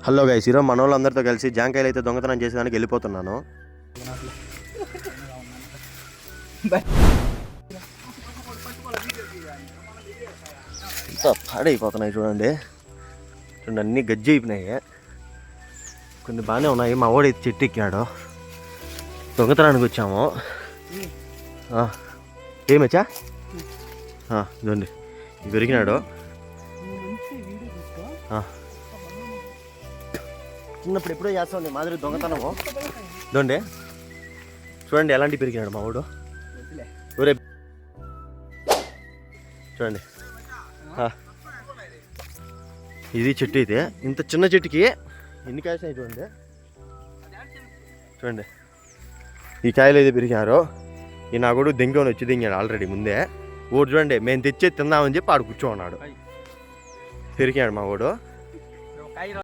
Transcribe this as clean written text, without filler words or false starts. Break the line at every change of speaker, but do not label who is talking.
Hello guys, ఈరోజు మన వాళ్ళందరితో కలిసి జాంకాయలు అయితే దొంగతనం చేసేదానికి వెళ్ళిపోతున్నాను. ఇంత పాడైపోతున్నాయి చూడండి. అన్నీ గజ్జి అయిపోయినాయి. కొన్ని బాగానే ఉన్నాయి. మా వాడు అయితే చెట్టు ఎక్కాడు. దొంగతనానికి వచ్చాము. ఏమచ్చా చూడండి, దొరికినాడు. చిన్నప్పుడు ఎప్పుడో చేస్తాం మాదిరి దొంగతనము. చూడండి చూడండి ఎలాంటి పెరిగినాడు మా వాడు. ఊరే చూడండి, ఇది చెట్టు అయితే ఇంత చిన్న చెట్టుకి ఎన్ని కాయలు చూడండి. చూడండి ఈ కాయలు అయితే పెరిగినారు. ఈ నా కూడా దెంగని వచ్చి దింగాడు ఆల్రెడీ ముందే. ఊరు చూడండి, మేము తెచ్చే తిందామని చెప్పి ఆడు కూర్చోన్నాడు. పెరిగాడు మా వాడు.